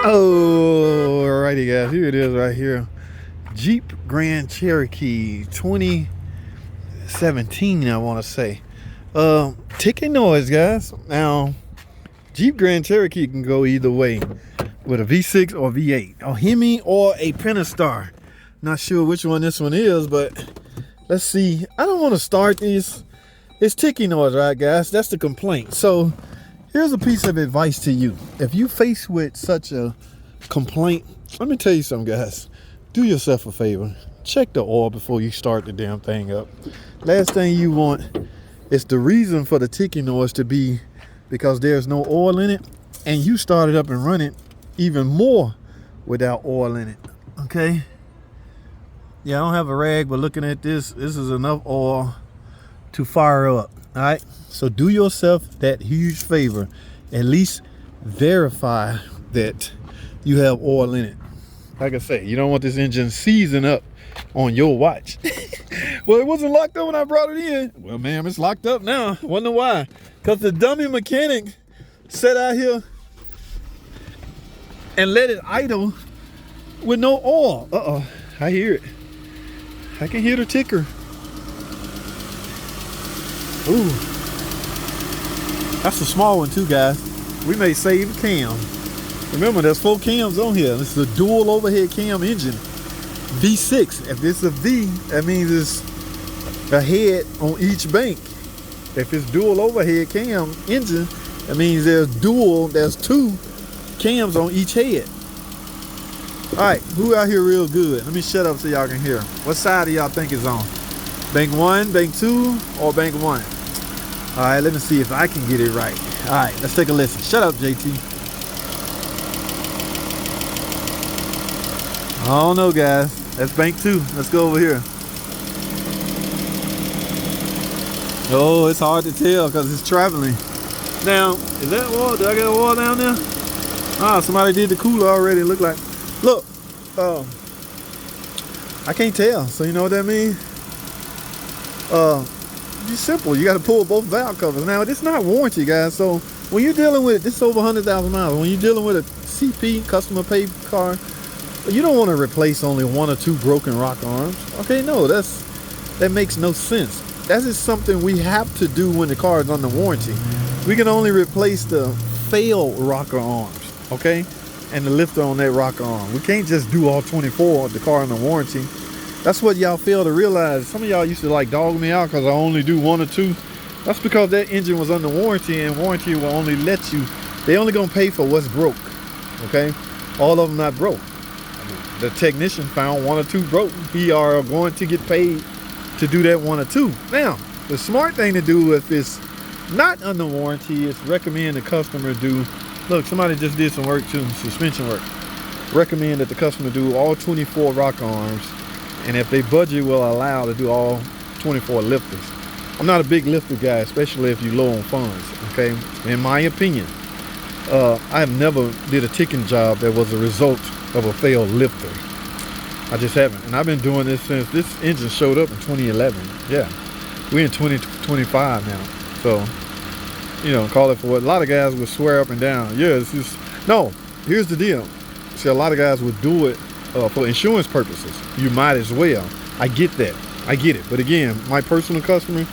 Alrighty guys, here it is right here. Jeep Grand Cherokee 2017, I want to say. Ticking noise, guys. Now, Jeep Grand Cherokee can go either way with a V6 or V8, a Hemi or a Pentastar. Not sure which one this one is, but let's see. I don't want to start these. It's ticking noise, right, guys? That's the complaint. So here's a piece of advice to you. If you face with such a complaint, let me tell you something, guys. Do yourself a favor. Check the oil before you start the damn thing up. Last thing you want is the reason for the ticking noise to be because there's no oil in it, and you started up and running even more without oil in it. Okay? Yeah, I don't have a rag, but looking at this is enough oil to fire up. All right, so do yourself that huge favor. At least verify that you have oil in it. Like I say, you don't want this engine seizing up on your watch. Well, it wasn't locked up when I brought it in. Well, ma'am, it's locked up now. Wonder why? Because the dummy mechanic sat out here and let it idle with no oil. Uh-oh, I hear it. I can hear the ticker. Ooh, that's a small one too, guys. We may save the cam. Remember, there's 4 cams on here. This is a dual overhead cam engine, V6. If it's a V, that means it's a head on each bank. If it's dual overhead cam engine, that means there's 2 cams on each head. All right, who out here real good? Let me shut up so y'all can hear. What side do y'all think is on? Bank 1, bank 2, or bank 1? All right, let me see if I can get it right. All right, let's take a listen. Shut up, JT. I don't know, guys. That's bank 2. Let's go over here. Oh, it's hard to tell because it's traveling. Now, is that oil? Do I got oil down there? Ah, somebody did the cooler already. Look like, look, I can't tell. So you know what that means? It's simple. You got to pull both valve covers. Now, it's not warranty, guys. So when you're dealing with this, over 100,000 miles. When you're dealing with a CP, customer paid car, you don't want to replace only 1 or 2 broken rocker arms. Okay, no, that makes no sense. That is something we have to do when the car is under warranty. We can only replace the failed rocker arms, okay, and the lifter on that rocker arm. We can't just do all 24 of the car under warranty. That's what y'all fail to realize. Some of y'all used to like dog me out because I only do 1 or 2. That's because that engine was under warranty, and warranty will only let you, they only gonna pay for what's broke, okay? All of them not broke. The technician found 1 or 2 broke. He are going to get paid to do that 1 or 2. Now, the smart thing to do if it's not under warranty is recommend the customer do, look, somebody just did some work too, suspension work. Recommend that the customer do all 24 rocker arms, and if they budget will allow to do all 24 lifters. I'm not a big lifter guy, especially if you're low on funds, okay? In my opinion, I have never did a ticking job that was a result of a failed lifter. I just haven't. And I've been doing this since this engine showed up in 2011. Yeah, we're in 2025 now. So, you know, call it for what a lot of guys would swear up and down. Yeah, it's just, no, here's the deal. See, a lot of guys would do it for insurance purposes. You might as well. I get that. I get it. But again, my personal customer,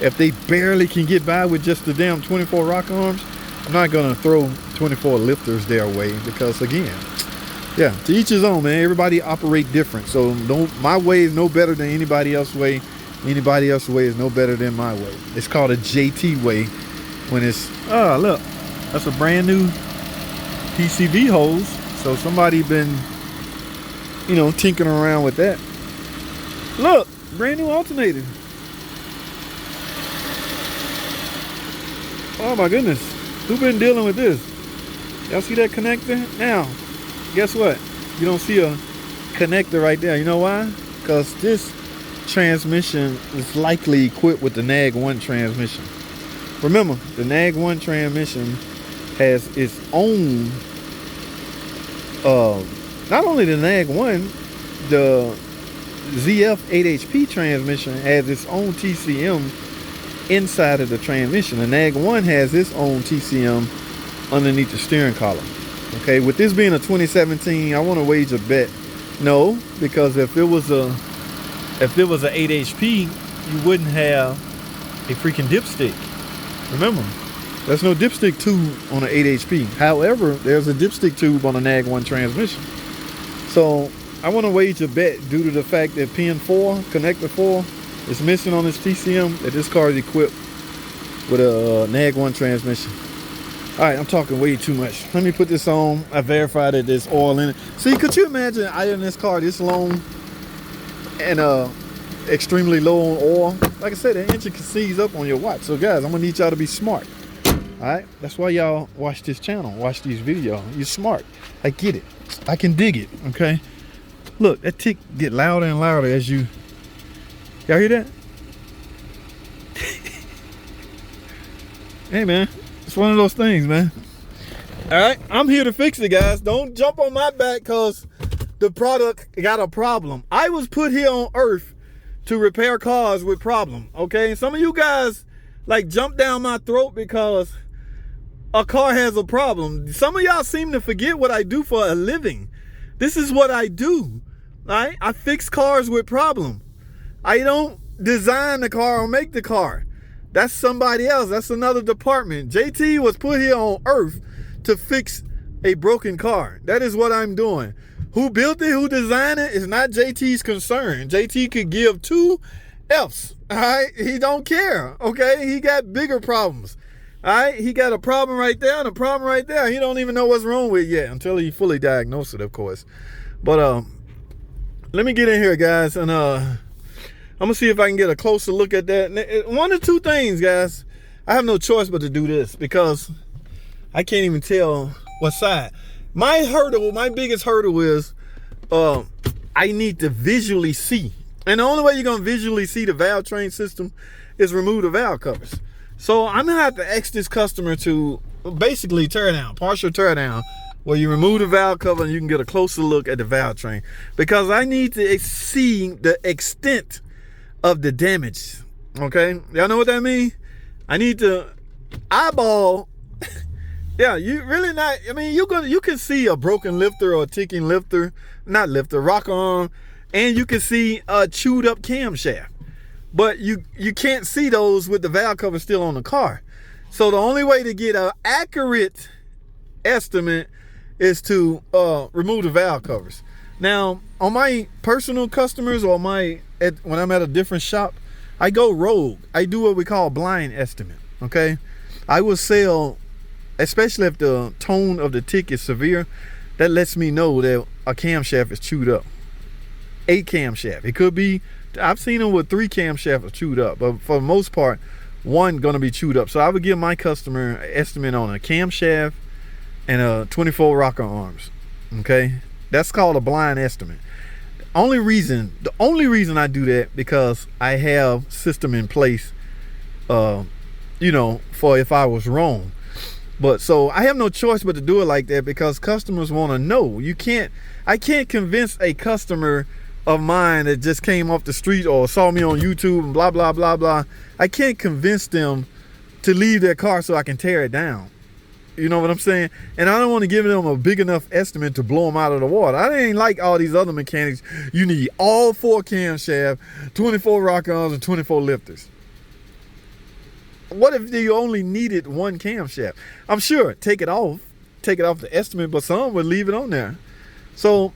if they barely can get by with just the damn 24 rock arms, I'm not going to throw 24 lifters their way because, again, yeah, to each his own, man. Everybody operate different. So my way is no better than anybody else's way. Anybody else's way is no better than my way. It's called a JT way when it's, oh, look, that's a brand new PCV hose. So somebody been, you know, tinkering around with that. Look, brand new alternator. Oh my goodness. Who been dealing with this? Y'all see that connector? Now, guess what? You don't see a connector right there. You know why? Because this transmission is likely equipped with the NAG1 transmission. Remember, the NAG1 transmission has its own, not only the NAG1, the ZF8HP transmission has its own TCM inside of the transmission. The NAG1 has its own TCM underneath the steering column. Okay, with this being a 2017, I want to wage a bet. No, because if it was a 8 HP, you wouldn't have a freaking dipstick. Remember, there's no dipstick tube on an 8 HP. However, there's a dipstick tube on a NAG 1 transmission. So I want to wage a bet due to the fact that pin 4, connector 4, is missing on this TCM, that this car is equipped with a NAG 1 transmission. All right, I'm talking way too much. Let me put this on. I verified that there's oil in it. See, could you imagine idling this car this long and extremely low on oil? Like I said, the engine can seize up on your watch. So guys, I'm gonna need y'all to be smart. All right, that's why y'all watch this channel, watch these videos. You're smart. I get it. I can dig it. Okay. Look, that tick get louder and louder as you. Y'all hear that? Hey man, it's one of those things, man. All right, I'm here to fix it, guys. Don't jump on my back because the product got a problem. I was put here on earth to repair cars with problems, okay? Some of you guys like jump down my throat because a car has a problem. Some of y'all seem to forget what I do for a living. This is what I do, all right? I fix cars with problems. I don't design the car or make the car. That's somebody else. That's another department. JT was put here on earth to fix a broken car. That is what I'm doing. Who built it, who designed it is not JT's concern. JT could give 2 F's. All right, he don't care. Okay, he got bigger problems. All right, he got a problem right there and a problem right there. He don't even know what's wrong with it yet until he fully diagnosed it, of course. But let me get in here, guys, and I'm gonna see if I can get a closer look at that. One or two things, guys. I have no choice but to do this because I can't even tell what side. My biggest hurdle is I need to visually see. And the only way you're gonna visually see the valve train system is remove the valve covers. So I'm gonna have to ask this customer to basically tear down, partial tear down, where you remove the valve cover and you can get a closer look at the valve train. Because I need to see the extent of the damage. Okay, y'all know what that means? I need to eyeball. Yeah, you really not. I mean, you can see a broken lifter or a ticking lifter, not lifter, rocker arm, and you can see a chewed up camshaft. But you can't see those with the valve cover still on the car. So the only way to get an accurate estimate is to remove the valve covers. Now, on my personal customers or when I'm at a different shop, I go rogue. I do what we call blind estimate, okay? I will sell, especially if the tone of the tick is severe, that lets me know that a camshaft is chewed up. 8 camshaft. It could be, I've seen them with 3 camshafts chewed up, but for the most part, 1 gonna be chewed up. So I would give my customer an estimate on a camshaft and a 24 rocker arms, okay? That's called a blind estimate. The only reason I do that because I have system in place, you know, for if I was wrong. But so I have no choice but to do it like that because customers want to know. I can't convince a customer of mine that just came off the street or saw me on YouTube and blah, blah, blah, blah. I can't convince them to leave their car so I can tear it down. You know what I'm saying? And I don't want to give them a big enough estimate to blow them out of the water. I ain't like all these other mechanics. You need all 4 camshaft, 24 rock arms, and 24 lifters. What if you only needed 1 camshaft? I'm sure take it off the estimate, but some would leave it on there. So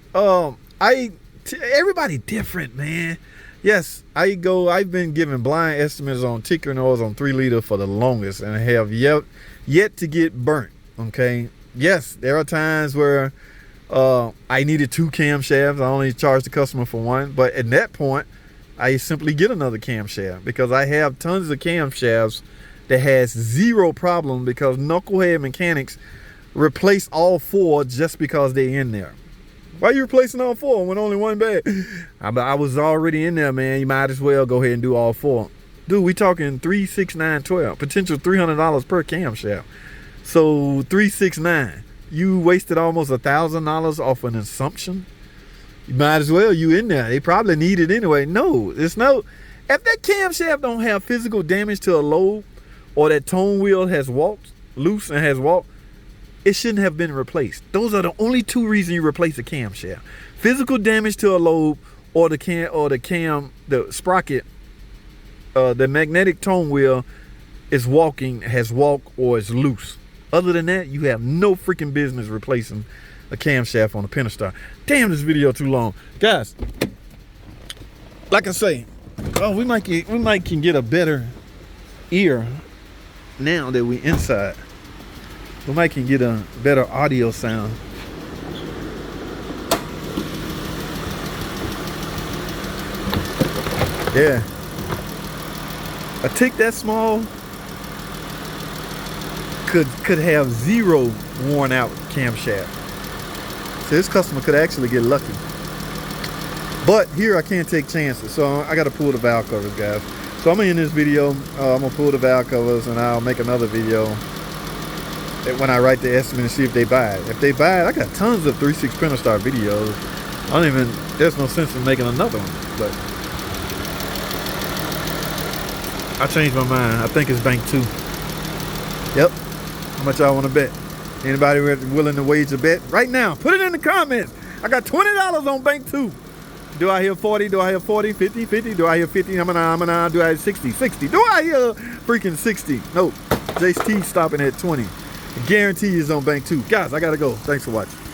everybody different, man. Yes, I've been giving blind estimates on ticker noise on 3 liter for the longest and have yet to get burnt. Okay, yes, there are times where I needed 2 camshafts. I only charged the customer for 1, but at that point I simply get another camshaft because I have tons of camshafts that has 0 problem because knucklehead mechanics replace all 4 just because they're in there. Why are you replacing all 4 when only 1 bad? I was already in there, man. You might as well go ahead and do all 4. Dude, we talking 3, 6, 9, 12. Potential $300 per camshaft. So 3, 6, 9. You wasted almost $1,000 off an assumption. You might as well. You in there. They probably need it anyway. No, it's no. If that camshaft don't have physical damage to a lobe or that tone wheel has walked loose and has walked, it shouldn't have been replaced. Those are the only two reasons you replace a camshaft: physical damage to a lobe, or the sprocket, the magnetic tone wheel has walked, or is loose. Other than that, you have no freaking business replacing a camshaft on a Pentastar. Damn, this video too long, guys. Like I say, we might can get a better ear now that we inside. We might can get a better audio sound. Yeah, a tick that small could have zero worn out camshaft. So this customer could actually get lucky. But here I can't take chances, so I got to pull the valve covers, guys. So I'm gonna end this video. I'm gonna pull the valve covers, and I'll make another video when I write the estimate and see if they buy it. If they buy it, I got tons of 3.6 Pentastar videos. There's no sense in making another one. But I changed my mind. I think it's bank 2. Yep. How much y'all want to bet? Anybody willing to wage a bet right now? Put it in the comments. I got $20 on bank 2. Do I hear 40? Do I hear 40? 50? 50? Do I hear 50? Do I hear 60? 60? Do I hear freaking 60? No. JT stopping at 20. I guarantee is on bank 2. Guys, I gotta go. Thanks for watching.